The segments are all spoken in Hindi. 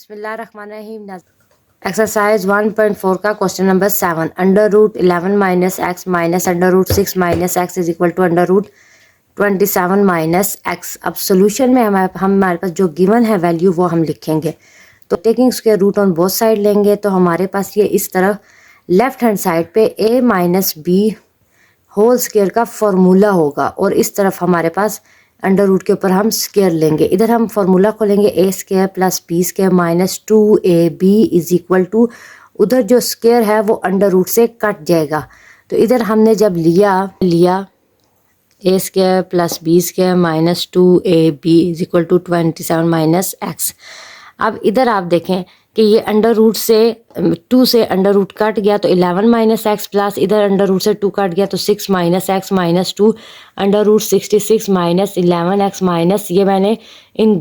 बिस्मिल्लाहिर्रहमानिर्रहीम। एक्सरसाइज 1.4 का question number 7, under root 11 minus x minus under root 6 minus X is equal to under root 27 minus x. अब सोल्यूशन में हमारे पास जो गिवन है वैल्यू वो हम लिखेंगे। तो taking square root on both side लेंगे तो हमारे पास ये इस तरफ लेफ्ट हैंड साइड पे a minus B whole square का फॉर्मूला होगा और इस तरफ हमारे पास अंडर रूट के ऊपर हम स्क्वायर लेंगे। इधर हम फॉर्मूला खोलेंगे a square plus B square minus 2ab is equal to, उधर जो स्क्वायर है वो अंडर रूट से कट जाएगा। तो इधर हमने जब लिया a square plus B square minus 2ab is equal to 27 minus x. अब इधर आप देखें कि ये अंडर रूट से 2 से अंडर रूट कट गया तो 11 माइनस एक्स प्लस इधर अंडर रूट से 2 कट गया तो 6 minus x minus 2 under root 66 minus 11 minus X ये मैंने इन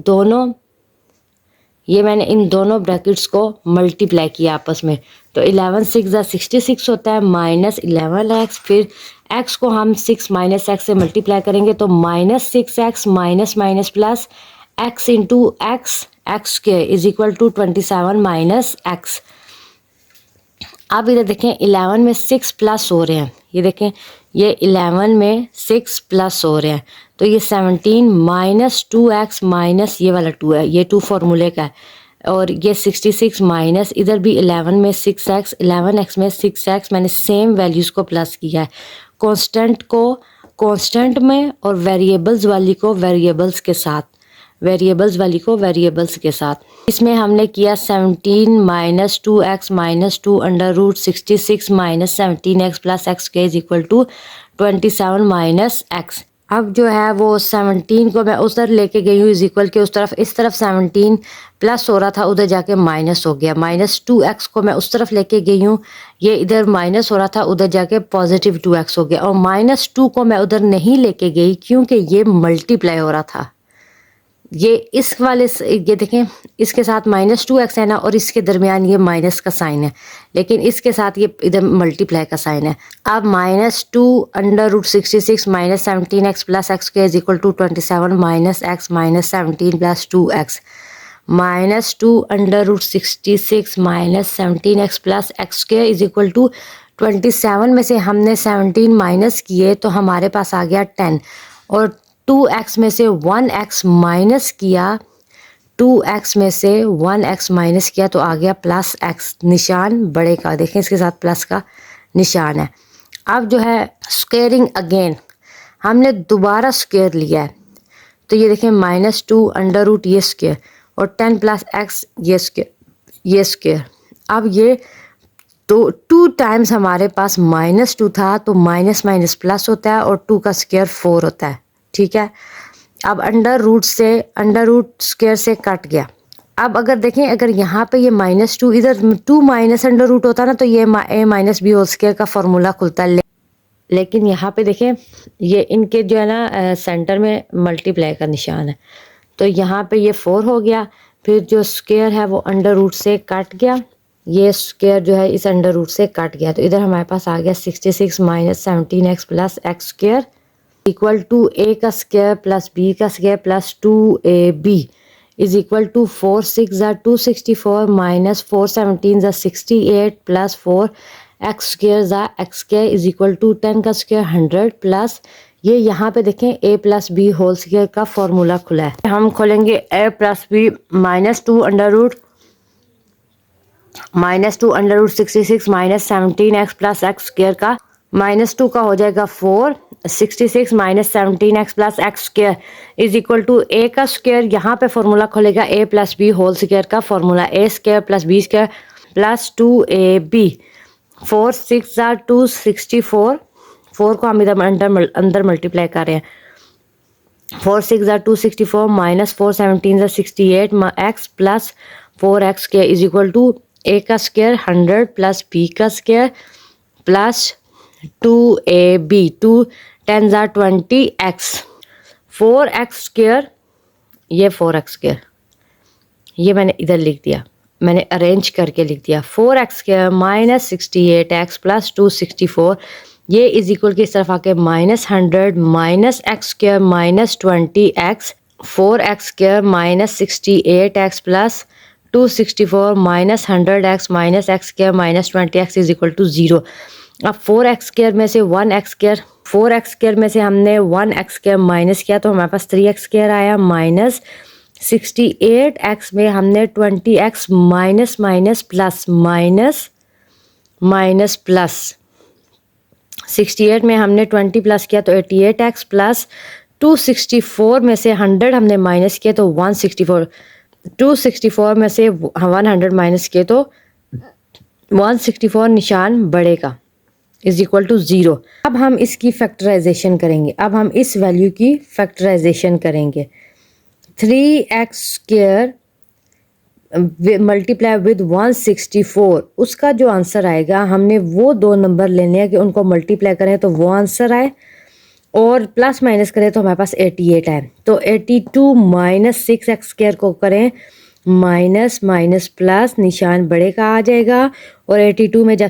दोनों ब्रैकेट्स को मल्टीप्लाई किया आपस में। तो 11 6 66 होता है माइनस 11 एक्स, फिर एक्स को हम 6 माइनस एक्स से मल्टीप्लाई करेंगे तो minus 6 X minus minus plus X into X X square is equal to 27 minus x. अब इधर देखें 11 में 6 प्लस हो रहे हैं, ये देखें ये 11 में 6 प्लस हो रहे हैं तो ये 17 माइनस 2x माइनस ये वाला 2 है, ये 2 फार्मूले का है और ये 66 माइनस इधर भी 11 में 6x 11x में 6x मैंने सेम वैल्यूज़ को प्लस किया है। कांस्टेंट को कांस्टेंट में और वेरिएबल्स वाली को वेरिएबल्स के साथ, वेरिएबल्स वाली को वेरिएबल्स के साथ। इसमें हमने किया 17 minus 2x minus 2 under root 66 minus 17x plus x के is equal to 27 minus x. अब जो है वो 17 को मैं उधर लेके गई हूँ इज इक्वल के उस तरफ, इस तरफ 17 प्लस हो रहा था उधर जाके माइनस हो गया। माइनस 2x को मैं उस तरफ लेके गई हूँ, ये इधर माइनस हो रहा था उधर जाके पॉजिटिव 2x हो गया। और माइनस 2 को मैं उधर नहीं लेके गई क्योंकि ये मल्टीप्लाई हो रहा था। ये इस वाले ये देखें इसके साथ माइनस 2x है ना और इसके दरमियान ये माइनस का साइन है, लेकिन इसके साथ ये इधर मल्टीप्लाई का साइन है। अब minus 2 under root 66 minus 17x plus x के is equal to 27 minus x minus 17 plus 2x minus 2 under root 66 minus 17x plus x के इज इक्वल टू 27 में से हमने 17 माइनस किए तो हमारे पास आ गया 10 और 2x में से 1x माइनस किया, 2x में से 1x माइनस किया तो आ गया प्लस x, निशान बड़े का देखें इसके साथ प्लस का निशान है। अब जो है स्क्वेयरिंग अगेन हमने दोबारा स्क्वेयर लिया है तो ये देखें माइनस 2 अंडर रूट ये स्क्वेयर और 10 प्लस x ये स्क्वेयर। अब ये तो 2 टाइम्स हमारे पास माइनस 2 था तो माइनस माइनस प्लस होता है और 2 का स्क्वायर 4 होता है, ठीक है। अब अंडर रूट स्क्वायर से कट गया। अब अगर देखें अगर यहाँ पे ये माइनस 2 इधर 2 माइनस अंडर रूट होता ना तो ये a minus B whole square का फॉर्मूला खुलता है, लेकिन यहाँ पे देखें ये इनके जो है ना सेंटर में मल्टीप्लाई का निशान है तो यहाँ पे ये 4 हो गया। फिर जो स्क्वायर है वो अंडर रूट से कट गया, ये स्क्वायर जो है इस अंडर रूट से कट गया तो इधर हमारे पास आ गया 66 minus 17x plus x square equal to a का स्क्वायर प्लस b का square plus 2ab is equal to 4 6 264 minus 4 17 68 plus 4 X square is equal to 10 का स्क्वायर 100 प्लस ये यहाँ पे देखें a plus B whole square का फॉर्मूला खुला है। हम खोलेंगे a plus b minus 2 under root 66 minus 17x plus x square का माइनस 2 का हो जाएगा 4 66 minus 17x plus x square is equal to a का स्क्वायर, यहाँ पे फॉर्मूला खोलेगा a plus B whole square का formula a square plus b square plus 2ab 4 6 264 4 को हम इधर अंदर मल्टीप्लाई कर रहे हैं 4 6 264 minus 4 17 68 x plus 4x square is equal to a का स्क्वायर 100 प्लस b का square plus 2ab 2 10 20x 4x square, ये 4x स्क्वायर ये मैंने इधर लिख दिया, मैंने अरेंज करके लिख दिया 4x square minus 68x plus 264 ये इज इक्वल की इस तरफ आके minus 100 minus X square minus 20x 4x square minus 68x plus 264 minus 100x minus X square minus 20x is equal to 0। अब 4x स्क्र में से 1x स्क्र, 4x स्क्र में से हमने 1x स्क्र माइनस किया तो हमारे पास 3x स्क्र आया, माइनस 68x में हमने 20x minus minus plus minus minus plus 68 में हमने 20 प्लस किया तो 88x प्लस 264 में से 100 हमने माइनस किया तो 164, 264 में से 100 माइनस किए तो 164 निशान बढ़ेगा इज इक्वल टू 0। अब हम इसकी फैक्टराइजेशन करेंगे, अब हम इस वैल्यू की फैक्टराइजेशन करेंगे। 3x स्क्वायर मल्टीप्लाई विद 164, उसका जो आंसर आएगा हमने वो दो नंबर लेने हैं कि उनको मल्टीप्लाई करें तो वो आंसर आए और प्लस माइनस करें तो हमारे पास 88 है। तो 82 माइनस 6x स्क्वायर को करें माइनस माइनस प्लस निशान बड़े का आ जाएगा और 82 में जब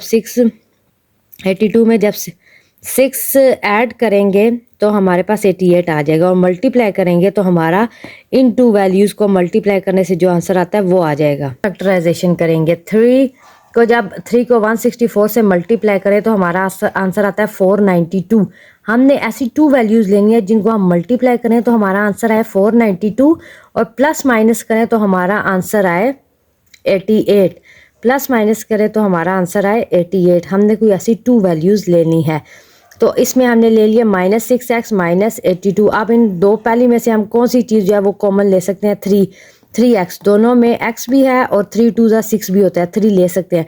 6 ऐड करेंगे तो हमारे पास 88 आ जाएगा और मल्टीप्लाई करेंगे तो हमारा इन टू वैल्यूज़ को मल्टीप्लाई करने से जो आंसर आता है वो आ जाएगा। फैक्टराइजेशन करेंगे, 3 को जब 3 को 164 से मल्टीप्लाई करें तो हमारा आंसर आता है 492। हमने ऐसी टू वैल्यूज़ लेनी है जिनको हम मल्टीप्लाई करें तो हमारा आंसर आए 492 और प्लस माइनस करें तो हमारा आंसर आए 88, प्लस माइनस करें तो हमारा आंसर आए 88। हमने कोई ऐसी टू वैल्यूज़ लेनी है तो इसमें हमने ले लिया माइनस 6x माइनस 82। अब इन दो पहली में से हम कौन सी चीज़ जो है वो कॉमन ले सकते हैं, 3x, दोनों में x भी है और 3 2 6 भी होता है, 3 ले सकते हैं।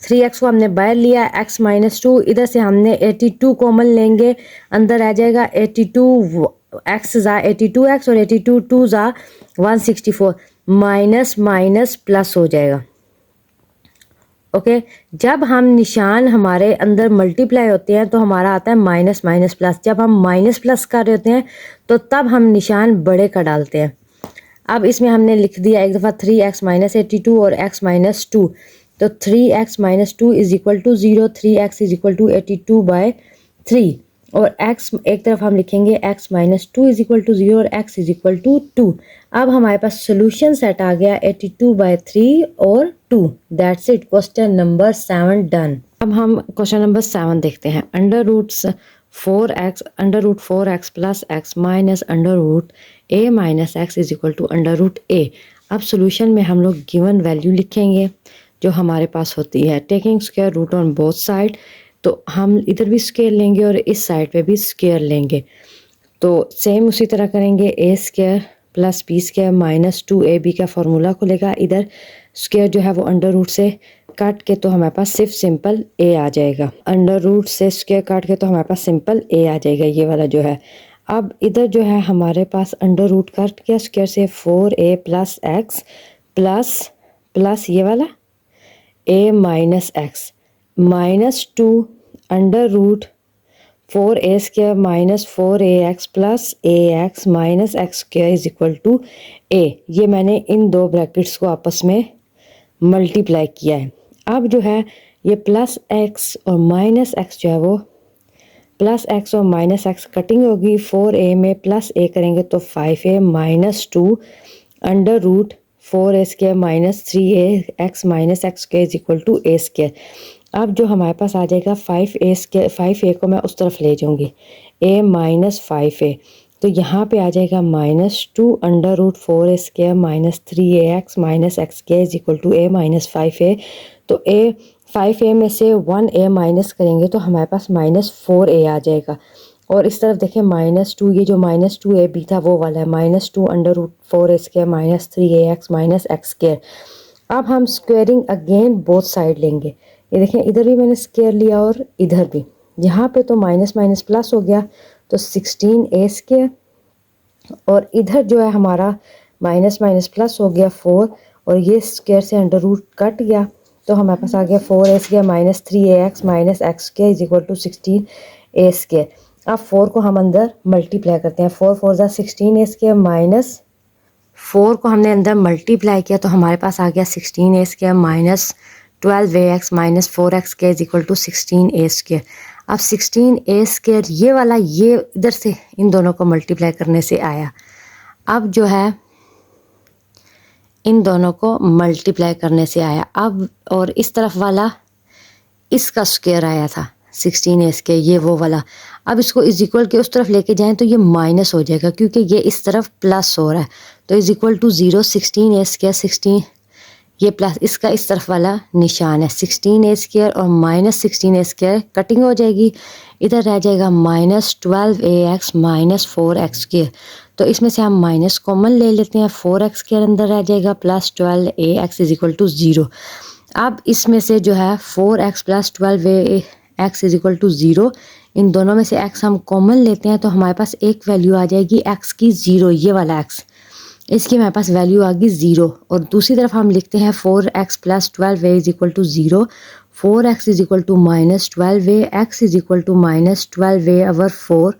3x को हमने बाहर लिया, x माइनस 2, इधर से हमने 82 कॉमन लेंगे, अंदर आ जाएगा 82 x ज़ा 82x और 82 2 ज़ा 164, माइनस माइनस प्लस हो जाएगा। ओके जब हम निशान हमारे अंदर मल्टीप्लाई होते हैं तो हमारा आता है माइनस माइनस प्लस। जब हम माइनस प्लस कर रहे होते हैं तो तब हम निशान बड़े का डालते हैं। अब इसमें हमने लिख दिया एक दफ़ा 3x माइनस 82 और x माइनस 2, तो 3x minus 2 is equal to 0, 3x is equal to 82/3 और x एक तरफ हम लिखेंगे x minus 2 is equal to 0 और x इज इक्वल टू 2। अब हमारे पास सोल्यूशन सेट आ गया 82/3 और 2। That's it, question number 7 done. अब हम क्वेश्चन नंबर 7 देखते हैं। Under root 4x plus x minus under root a minus x is equal to under root a। अब सोल्यूशन में हम लोग गिवन वैल्यू लिखेंगे जो हमारे पास होती है, taking square root on both side, तो हम इधर भी स्क्वायर लेंगे और इस साइड पे भी स्क्वायर लेंगे। तो सेम उसी तरह करेंगे, a square plus b square minus 2ab का फॉर्मूला खुलेगा, इधर स्क्वायर जो है वो अंडर रूट से काट के तो हमारे पास सिर्फ सिंपल a आ जाएगा। अंडर रूट से स्क्वायर काट के तो हमारे पास सिंपल a आ जाएगा, ये वाला जो है। अब इधर जो है हमारे पास अंडर रूट काट के स्क्वायर से 4a प्लस x प्लस ये वाला a minus x minus 2 under root 4a square minus 4ax plus ax minus x square is equal to a। ये मैंने इन दो ब्रैकेट्स को आपस में मल्टीप्लाई किया है। अब जो है ये प्लस x और माइनस x जो है वो प्लस x और माइनस x कटिंग होगी, 4a में प्लस a करेंगे तो 5a minus 2 under root 4a square minus 3ax minus x square is equal to a square. अब जो हमारे पास आ जाएगा 5a को मैं उस तरफ ले जाऊंगी, a माइनस 5a, तो यहाँ पे आ जाएगा minus 2 under root 4a square minus 3ax minus x square is equal to a minus 5a। तो a 5a में से 1a माइनस करेंगे तो हमारे पास माइनस 4a आ जाएगा। और इस तरफ देखें माइनस 2, ये जो माइनस 2ab था वो वाला है, minus 2 under root 4a square minus 3ax minus x square. अब हम स्क्वेयरिंग अगेन बोथ साइड लेंगे, ये देखें इधर भी मैंने स्क्वायर लिया और इधर भी, यहाँ पे तो माइनस माइनस प्लस हो गया तो 16a स्क्वायर और इधर जो है हमारा माइनस माइनस प्लस हो गया 4 और ये स्क्वायर से अंडर रूट कट गया तो हमारे पास आ गया 4a square minus 3ax minus x square is equal to 16a square. अब 4 को हम अंदर मल्टीप्लाई करते हैं, 4 4 ज़ा 16a स्क्वायर माइनस 4 को हमने अंदर मल्टीप्लाई किया तो हमारे पास आ गया 16a square minus 12ax minus 4x square is equal to 16a square. अब 16a स्क्वायर ये वाला ये इधर से इन दोनों को मल्टीप्लाई करने से आया। अब जो है इन दोनों को मल्टीप्लाई करने से आया। अब और इस तरफ वाला इसका स्क्वायर आया था 16 के, ये वो वाला। अब इसको इज इक्वल के उस तरफ लेके जाएं तो ये माइनस हो जाएगा क्योंकि ये इस तरफ प्लस हो रहा है। तो इज इक्वल टू 0 16 16, ये प्लस इसका इस तरफ वाला निशान है 16 और माइनस 16 कटिंग हो जाएगी। इधर रह जाएगा माइनस 12 माइनस 4 तो इसमें से हम माइनस कॉमन ले लेते हैं, 4 अंदर रह जाएगा प्लस 12 इज इक्वल टू 0। अब इसमें से जो है 4 प्लस 12 इज इक्वल टू 0, इन दोनों में से x हम कॉमन लेते हैं तो हमारे पास एक वैल्यू आ जाएगी x की 0, ये वाला x, इसकी हमारे पास वैल्यू आ गई 0। और दूसरी तरफ हम लिखते हैं 4x plus 12 is equal to 0, 4x is equal to minus 12 x is equal to minus 12 over 4।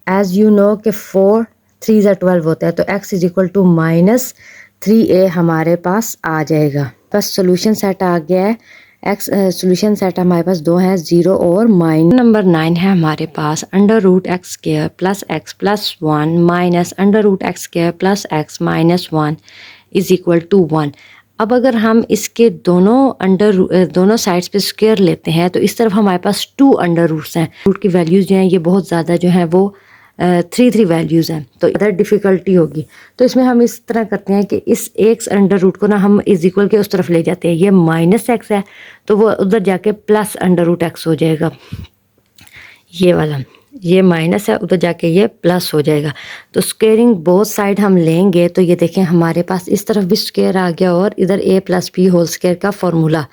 As you know कि 4 3 12 होता है, तो x is equal to minus 3a हमारे पास आ जाएगा। बस सोल्यूशन सेट आ गया है। एक्स सोल्यूशन सेट हमारे पास दो हैं, 0 और माइनस। नंबर 9 है हमारे पास under root x square plus 1 minus under root x square plus x minus 1 is equal to 1। अब अगर हम इसके दोनों साइड्स पे स्क्वायर लेते हैं तो इस तरफ हमारे पास 2 अंडर रूट्स हैं। रूट की वैल्यूज़ जो हैं ये बहुत ज़्यादा जो हैं वो 3 वैल्यूज़ हैं, तो इधर डिफ़िकल्टी होगी। तो इसमें हम इस तरह करते हैं कि इस एक अंडर रूट को ना हम इज इक्वल के उस तरफ ले जाते हैं। ये माइनस एक्स है तो वो उधर जाके प्लस अंडर रूट एक्स हो जाएगा, ये वाला, ये माइनस है उधर जाके ये प्लस हो जाएगा। तो स्क्वेयरिंग बोथ साइड हम लेंगे तो ये देखें हमारे पास इस तरफ भी स्क्वेयर आ गया और इधर a plus B whole square का फॉर्मूला।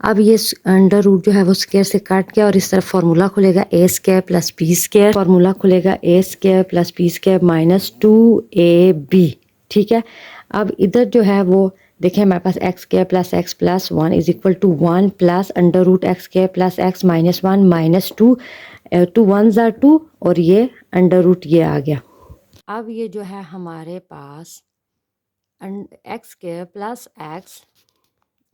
अब ये अंडर रूट जो है वो स्क्वेयर से काट गया और इस तरफ फार्मूला खुलेगा a square plus B square, formula खुलेगा a square plus B square minus 2ab। ठीक है, अब इधर जो है वो देखें हमारे पास x square plus 1 is equal to 1 plus under root x square plus x minus 1 minus 2, 2 1 ज़ा 2 और ये अंडर रूट ये आ गया। अब ये जो है हमारे पास एक्स स्क्वायर प्लस एक्स,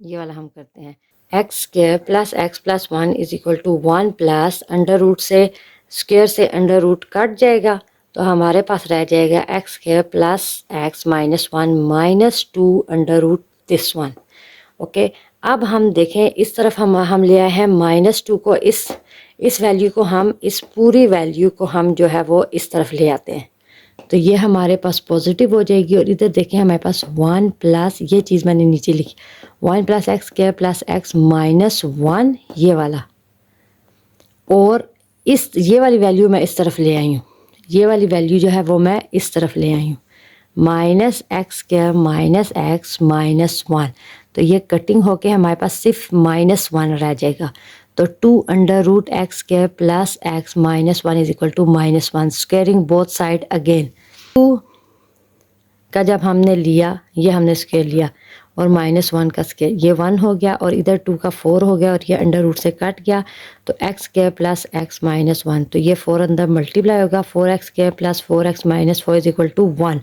ये वाला हम करते हैं, X square plus X plus 1 is equal to 1 plus under root से स्क्वायर से अंडर रूट कट जाएगा तो हमारे पास रह जाएगा X square plus x minus 1 minus 2 under root this 1। Okay, अब हम देखें इस तरफ हम ले आए हैं माइनस 2 को, इस वैल्यू को हम इस पूरी वैल्यू को हम जो है वो इस तरफ ले आते हैं तो ये हमारे पास पॉजिटिव हो जाएगी। और इधर देखें हमारे पास 1 प्लस, ये चीज़ मैंने नीचे लिखी, 1 plus x square plus x minus 1, ये वाला, और ये वाली वैल्यू मैं इस तरफ ले आई हूँ, ये वाली वैल्यू जो है वो मैं इस तरफ ले आई हूँ, minus X square minus x minus 1। तो ये कटिंग होके हमारे पास सिर्फ माइनस 1 रह जाएगा। तो 2 under root x square plus x minus 1 is equal to minus 1। Squaring both side again, 2 का जब हमने लिया, ये हमने स्क्वेयर लिया और माइनस 1 का स्क्वेयर, ये 1 हो गया और इधर 2 का 4 हो गया और ये अंडर रूट से कट गया तो X square plus x minus 1, तो ये 4 अंदर मल्टीप्लाई होगा, 4x square plus 4x minus 4 is equal to 1।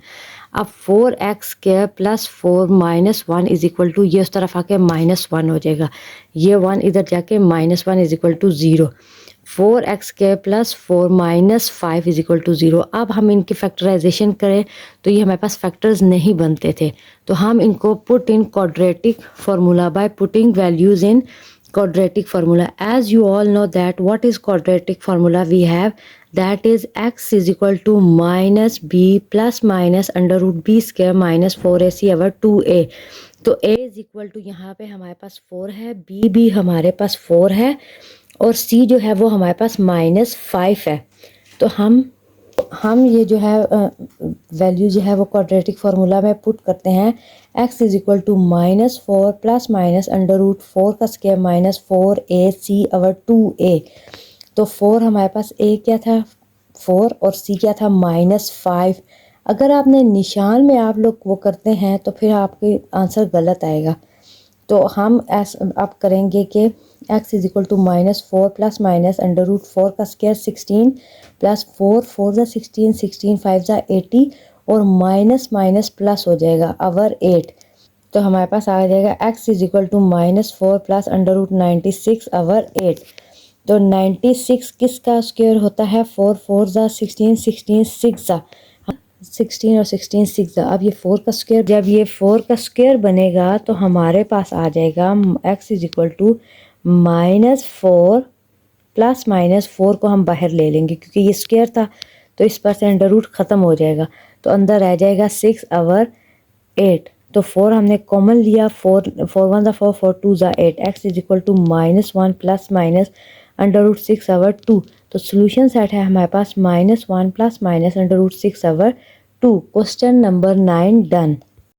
अब 4x square plus 4 minus 1 is equal to, ये उस तरफ आके माइनस 1 हो जाएगा, ये 1 इधर जाके minus 1 is equal to 0। 4x square plus 4 minus 5 is equal to 0। अब हम इनकी फैक्टराइजेशन करें तो ये हमारे पास फैक्टर्स नहीं बनते थे, तो हम इनको put in quadratic formula by putting values in quadratic formula. As you all know that what is quadratic formula we have, that is x is equal to minus b plus minus under root b square minus 4ac over 2a। तो a is equal to यहाँ पे हमारे पास 4 है, b भी हमारे पास 4 है और c जो है वो हमारे पास माइनस 5 है। तो हम ये जो है वैल्यू जो है वो क्वाड्रेटिक फार्मूला में पुट करते हैं, x is equal to minus 4 plus minus under root 4 का square minus 4ac over 2a। तो 4 हमारे पास a क्या था 4 और c क्या था माइनस 5। अगर आपने निशान में आप लोग वो करते हैं तो फिर आपके आंसर गलत आएगा। तो हम अब करेंगे कि x is equal to minus 4 plus minus under root 4 का स्क्वायर 16 प्लस 4 ज़ा 16 16 5 ज़ा 80 और माइनस माइनस प्लस हो जाएगा अवर 8। तो हमारे पास आ जाएगा x is equal to minus 4 plus under root 96 over 8। तो 96 किसका स्क्वायर होता है 4 4 ज़ा 16 16 6 ज़ा 16 और 16 6। अब ये 4 का स्क्वायर, जब ये 4 का स्क्वायर बनेगा तो हमारे पास आ जाएगा x is equal to -4 plus -4 को हम बाहर ले लेंगे क्योंकि ये स्क्वायर था तो इस पर से अंडर रूट ख़त्म हो जाएगा, तो अंदर रह जाएगा 6 और 8। तो 4 हमने कॉमन लिया, 4 1 4 4 2 8। x is equal to -1 plus minus under root 6 और 2। तो सोल्यूशन सेट है हमारे पास -1 प्लस माइनस अंडर रूट 6 और 2। Question number 9 done.